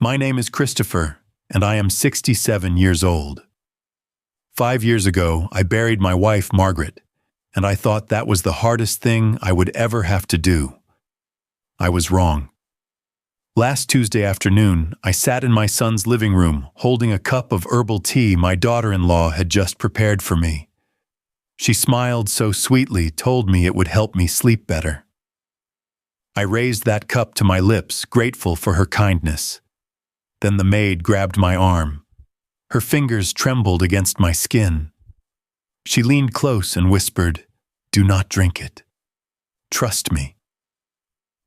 My name is Christopher, and I am 67 years old. 5 years ago, I buried my wife, Margaret, and I thought that was the hardest thing I would ever have to do. I was wrong. Last Tuesday afternoon, I sat in my son's living room holding a cup of herbal tea my daughter-in-law had just prepared for me. She smiled so sweetly, told me it would help me sleep better. I raised that cup to my lips, grateful for her kindness. Then the maid grabbed my arm. Her fingers trembled against my skin. She leaned close and whispered, "Do not drink it. Trust me."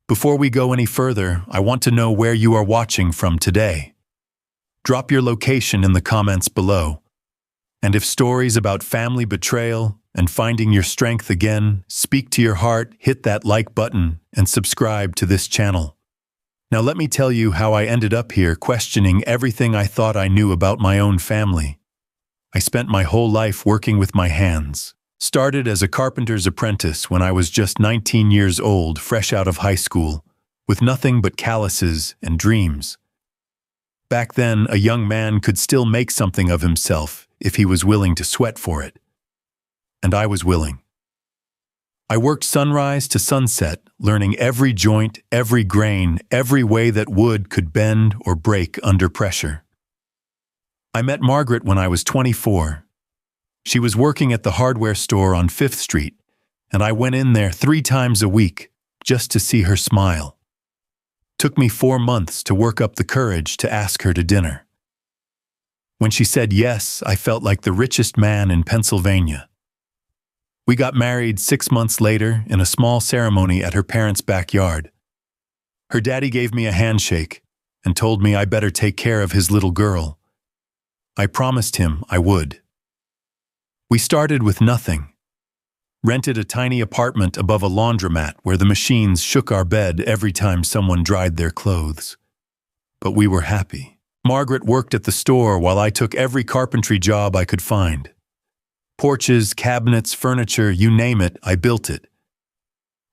Before we go any further, I want to know where you are watching from today. Drop your location in the comments below. And if stories about family betrayal and finding your strength again speak to your heart, hit that like button and subscribe to this channel. Now let me tell you how I ended up here questioning everything I thought I knew about my own family. I spent my whole life working with my hands. Started as a carpenter's apprentice when I was just 19 years old, fresh out of high school, with nothing but calluses and dreams. Back then, a young man could still make something of himself if he was willing to sweat for it. And I was willing. I worked sunrise to sunset, learning every joint, every grain, every way that wood could bend or break under pressure. I met Margaret when I was 24. She was working at the hardware store on 5th Street, and I went in there 3 times a week just to see her smile. Took me 4 months to work up the courage to ask her to dinner. When she said yes, I felt like the richest man in Pennsylvania. We got married 6 months later in a small ceremony at her parents' backyard. Her daddy gave me a handshake and told me I better take care of his little girl. I promised him I would. We started with nothing. Rented a tiny apartment above a laundromat where the machines shook our bed every time someone dried their clothes. But we were happy. Margaret worked at the store while I took every carpentry job I could find. Porches, cabinets, furniture, you name it, I built it.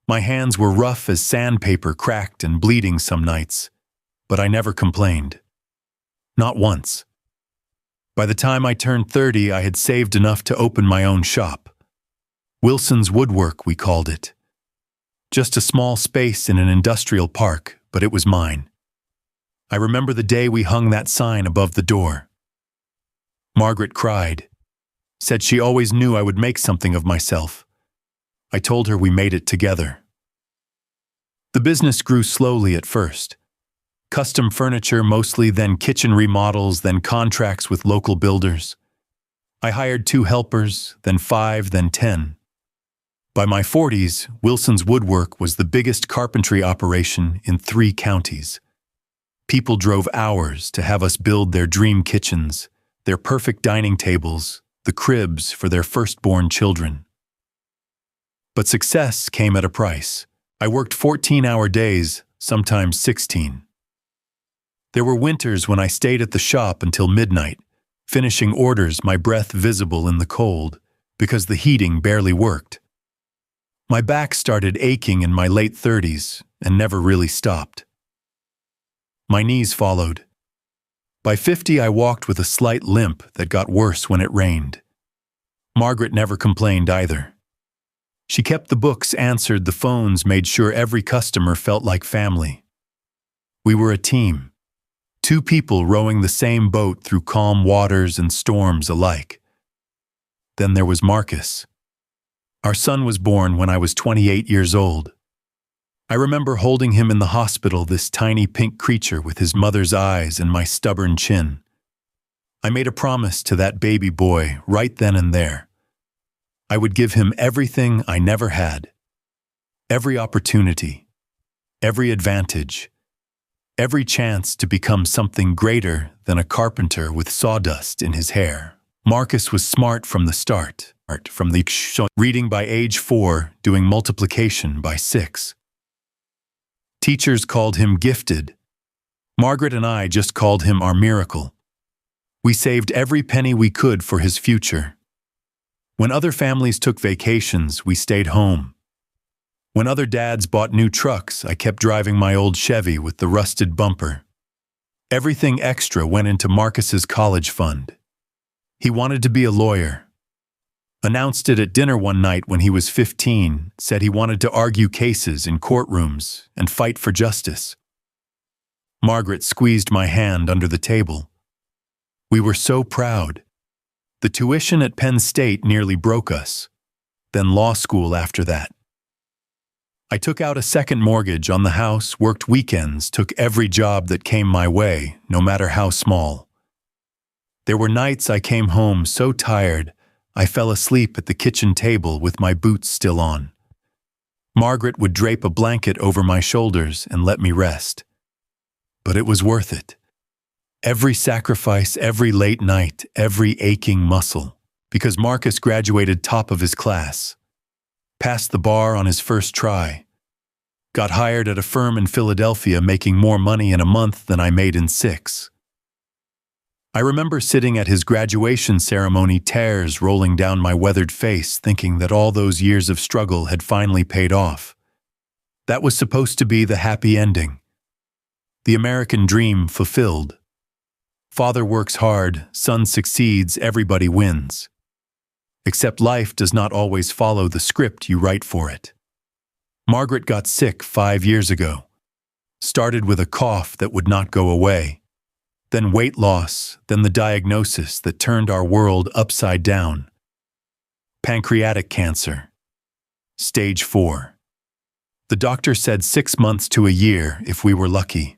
My hands were rough as sandpaper, cracked and bleeding some nights, but I never complained. Not once. By the time I turned 30, I had saved enough to open my own shop. Wilson's Woodwork, we called it. Just a small space in an industrial park, but it was mine. I remember the day we hung that sign above the door. Margaret cried. Said she always knew I would make something of myself. I told her we made it together. The business grew slowly at first. Custom furniture mostly, then kitchen remodels, then contracts with local builders. I hired 2 helpers, then 5, then 10. By my 40s, Wilson's Woodwork was the biggest carpentry operation in 3 counties. People drove hours to have us build their dream kitchens, their perfect dining tables, the cribs for their firstborn children. But success came at a price. I worked 14-hour days, sometimes 16. There were winters when I stayed at the shop until midnight, finishing orders, my breath visible in the cold, because the heating barely worked. My back started aching in my late 30s and never really stopped. My knees followed. By 50, I walked with a slight limp that got worse when it rained. Margaret never complained either. She kept the books, answered the phones, made sure every customer felt like family. We were a team. 2 people rowing the same boat through calm waters and storms alike. Then there was Marcus. Our son was born when I was 28 years old. I remember holding him in the hospital, this tiny pink creature with his mother's eyes and my stubborn chin. I made a promise to that baby boy right then and there. I would give him everything I never had. Every opportunity, every advantage, every chance to become something greater than a carpenter with sawdust in his hair. Marcus was smart from the start, reading by age 4, doing multiplication by 6. Teachers called him gifted. Margaret and I just called him our miracle. We saved every penny we could for his future. When other families took vacations, we stayed home. When other dads bought new trucks, I kept driving my old Chevy with the rusted bumper. Everything extra went into Marcus's college fund. He wanted to be a lawyer. Announced it at dinner one night when he was 15, said he wanted to argue cases in courtrooms and fight for justice. Margaret squeezed my hand under the table. We were so proud. The tuition at Penn State nearly broke us, then law school after that. I took out a second mortgage on the house, worked weekends, took every job that came my way, no matter how small. There were nights I came home so tired, I fell asleep at the kitchen table with my boots still on. Margaret would drape a blanket over my shoulders and let me rest. But it was worth it. Every sacrifice, every late night, every aching muscle, because Marcus graduated top of his class. Passed the bar on his first try. Got hired at a firm in Philadelphia making more money in a month than I made in 6. I remember sitting at his graduation ceremony, tears rolling down my weathered face, thinking that all those years of struggle had finally paid off. That was supposed to be the happy ending. The American dream fulfilled. Father works hard, son succeeds, everybody wins. Except life does not always follow the script you write for it. Margaret got sick 5 years ago. Started with a cough that would not go away. Then weight loss, then the diagnosis that turned our world upside down. Pancreatic cancer. Stage 4. The doctor said 6 months to a year if we were lucky.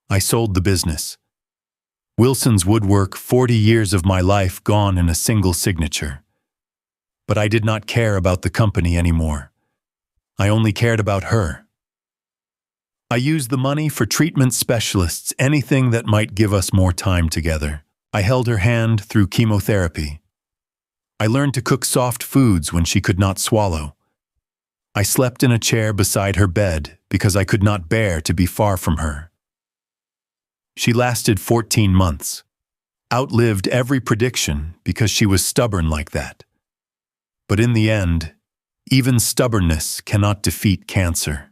I sold the business. Wilson's Woodwork, 40 years of my life gone in a single signature. But I did not care about the company anymore. I only cared about her. I used the money for treatment specialists, anything that might give us more time together. I held her hand through chemotherapy. I learned to cook soft foods when she could not swallow. I slept in a chair beside her bed because I could not bear to be far from her. She lasted 14 months. Outlived every prediction because she was stubborn like that. But in the end, even stubbornness cannot defeat cancer.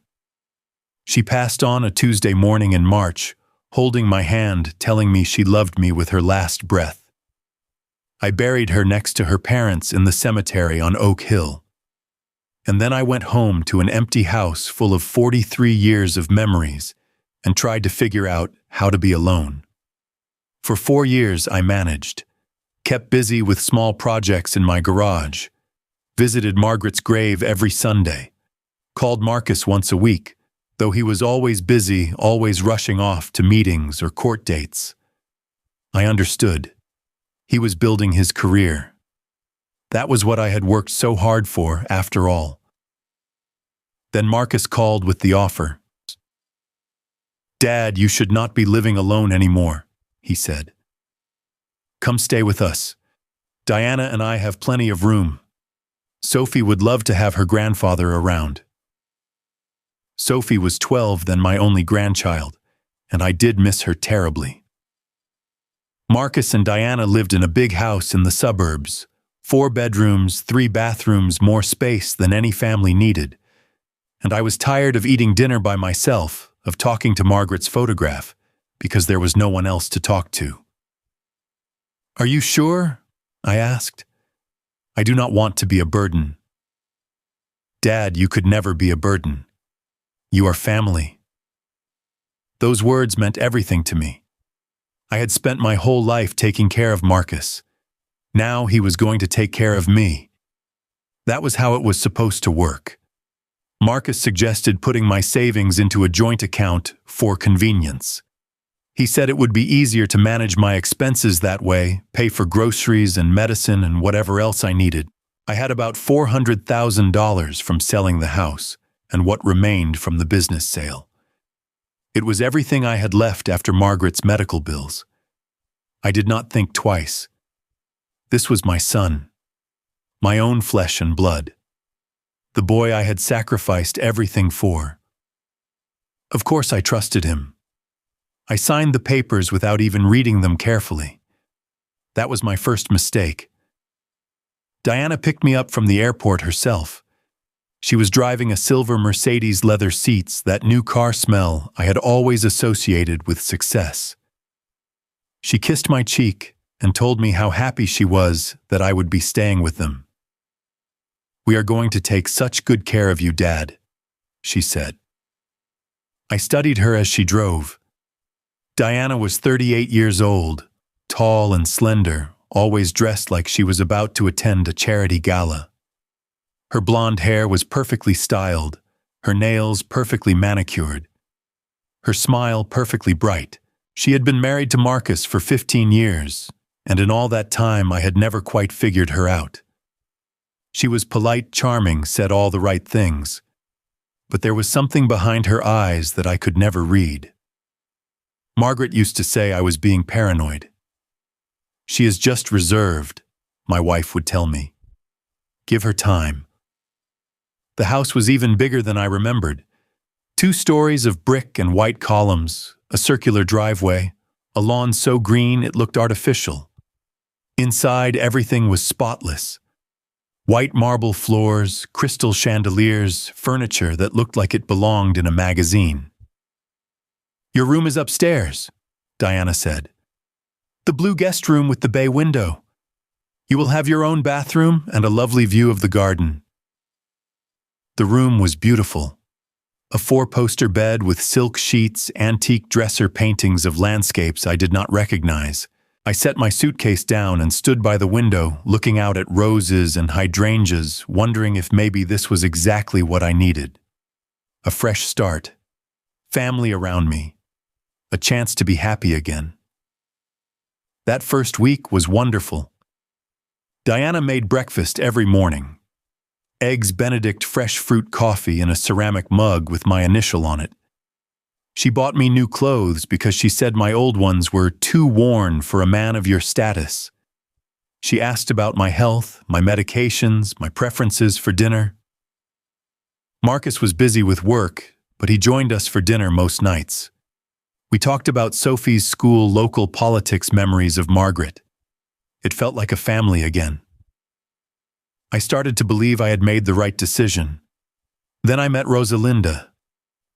She passed on a Tuesday morning in March, holding my hand, telling me she loved me with her last breath. I buried her next to her parents in the cemetery on Oak Hill. And then I went home to an empty house full of 43 years of memories and tried to figure out how to be alone. For 4 years I managed, kept busy with small projects in my garage, visited Margaret's grave every Sunday, called Marcus once a week, though he was always busy, always rushing off to meetings or court dates. I understood. He was building his career. That was what I had worked so hard for, after all. Then Marcus called with the offer. "Dad, you should not be living alone anymore," he said. "Come stay with us. Diana and I have plenty of room. Sophie would love to have her grandfather around." Sophie was 12 then, my only grandchild, and I did miss her terribly. Marcus and Diana lived in a big house in the suburbs, 4 bedrooms, 3 bathrooms, more space than any family needed. And I was tired of eating dinner by myself, of talking to Margaret's photograph, because there was no one else to talk to. "Are you sure?" I asked. "I do not want to be a burden." "Dad, you could never be a burden. You are family." Those words meant everything to me. I had spent my whole life taking care of Marcus. Now he was going to take care of me. That was how it was supposed to work. Marcus suggested putting my savings into a joint account for convenience. He said it would be easier to manage my expenses that way, pay for groceries and medicine and whatever else I needed. I had about $400,000 from selling the house, and what remained from the business sale. It was everything I had left after Margaret's medical bills. I did not think twice. This was my son, my own flesh and blood, the boy I had sacrificed everything for. Of course I trusted him. I signed the papers without even reading them carefully. That was my first mistake. Diana picked me up from the airport herself. She was driving a silver Mercedes leather seats, that new car smell I had always associated with success. She kissed my cheek and told me how happy she was that I would be staying with them. "We are going to take such good care of you, Dad," she said. I studied her as she drove. Diana was 38 years old, tall and slender, always dressed like she was about to attend a charity gala. Her blonde hair was perfectly styled, her nails perfectly manicured, her smile perfectly bright. She had been married to Marcus for 15 years, and in all that time I had never quite figured her out. She was polite, charming, said all the right things, but there was something behind her eyes that I could never read. Margaret used to say I was being paranoid. "She is just reserved," my wife would tell me. "Give her time." The house was even bigger than I remembered. 2 stories of brick and white columns, a circular driveway, a lawn so green it looked artificial. Inside, everything was spotless. White marble floors, crystal chandeliers, furniture that looked like it belonged in a magazine. "Your room is upstairs," Diana said. "The blue guest room with the bay window. You will have your own bathroom and a lovely view of the garden." The room was beautiful. A 4-poster bed with silk sheets, antique dresser paintings of landscapes I did not recognize. I set my suitcase down and stood by the window, looking out at roses and hydrangeas, wondering if maybe this was exactly what I needed. A fresh start. Family around me. A chance to be happy again. That first week was wonderful. Diana made breakfast every morning. Eggs Benedict fresh fruit coffee in a ceramic mug with my initial on it. She bought me new clothes because she said my old ones were too worn for a man of your status. She asked about my health, my medications, my preferences for dinner. Marcus was busy with work, but he joined us for dinner most nights. We talked about Sophie's school local politics memories of Margaret. It felt like a family again. I started to believe I had made the right decision. Then I met Rosalinda.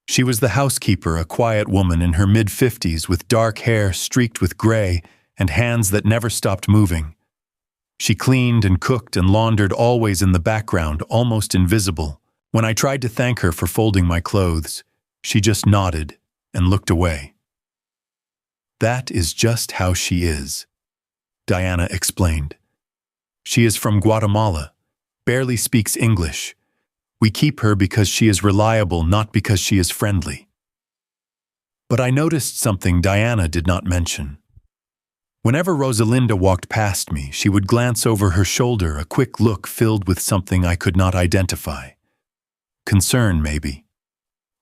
She was the housekeeper, a quiet woman in her mid-50s with dark hair streaked with gray and hands that never stopped moving. She cleaned and cooked and laundered, always in the background, almost invisible. When I tried to thank her for folding my clothes, she just nodded and looked away. "That is just how she is," Diana explained. "She is from Guatemala. Barely speaks English. We keep her because she is reliable, not because she is friendly." But I noticed something Diana did not mention. Whenever Rosalinda walked past me, she would glance over her shoulder, a quick look filled with something I could not identify. Concern, maybe.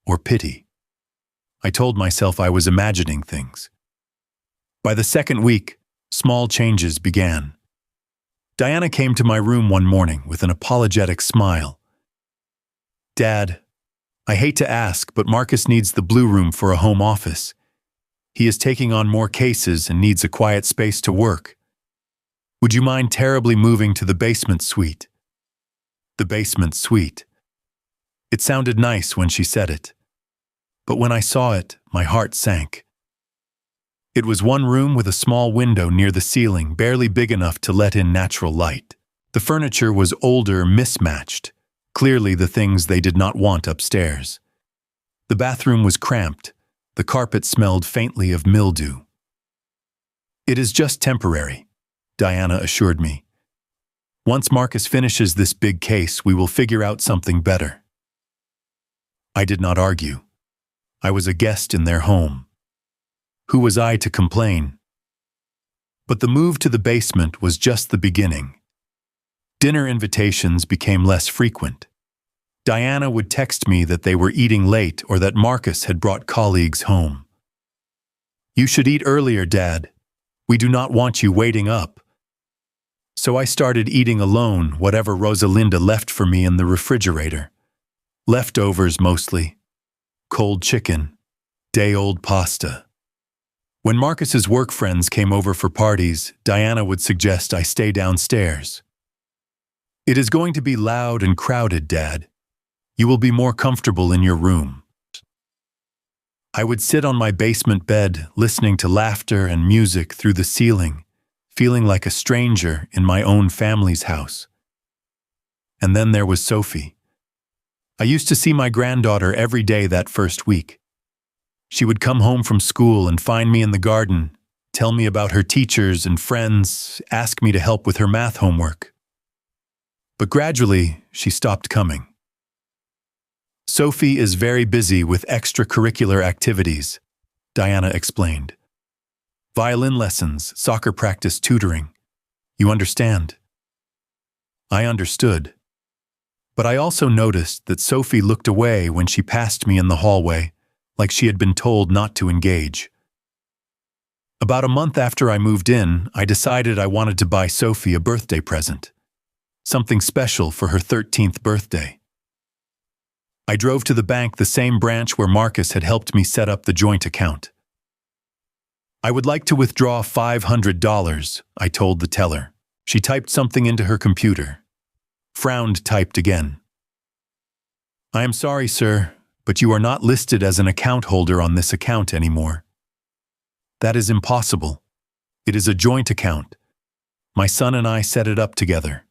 Or pity. I told myself I was imagining things. By the second week, small changes began. Diana came to my room one morning with an apologetic smile. "Dad, I hate to ask, but Marcus needs the blue room for a home office. He is taking on more cases and needs a quiet space to work. Would you mind terribly moving to the basement suite?" The basement suite. It sounded nice when she said it. But when I saw it, my heart sank. It was one room with a small window near the ceiling, barely big enough to let in natural light. The furniture was older, mismatched, clearly the things they did not want upstairs. The bathroom was cramped. The carpet smelled faintly of mildew. "It is just temporary," Diana assured me. "Once Marcus finishes this big case, we will figure out something better." I did not argue. I was a guest in their home. Who was I to complain? But the move to the basement was just the beginning. Dinner invitations became less frequent. Diana would text me that they were eating late or that Marcus had brought colleagues home. "You should eat earlier, Dad. We do not want you waiting up." So I started eating alone whatever Rosalinda left for me in the refrigerator. Leftovers mostly. Cold chicken. Day-old pasta. When Marcus's work friends came over for parties, Diana would suggest I stay downstairs. "It is going to be loud and crowded, Dad. You will be more comfortable in your room." I would sit on my basement bed, listening to laughter and music through the ceiling, feeling like a stranger in my own family's house. And then there was Sophie. I used to see my granddaughter every day that first week. She would come home from school and find me in the garden, tell me about her teachers and friends, ask me to help with her math homework. But gradually, she stopped coming. Sophie is very busy with extracurricular activities, Diana explained. Violin lessons, soccer practice, tutoring. You understand? I understood. But I also noticed that Sophie looked away when she passed me in the hallway, like she had been told not to engage. About a month after I moved in, I decided I wanted to buy Sophie a birthday present. Something special for her 13th birthday. I drove to the bank, the same branch where Marcus had helped me set up the joint account. I would like to withdraw $500, I told the teller. She typed something into her computer. Frowned, typed again. I am sorry, sir, but you are not listed as an account holder on this account anymore. That is impossible. It is a joint account. My son and I set it up together.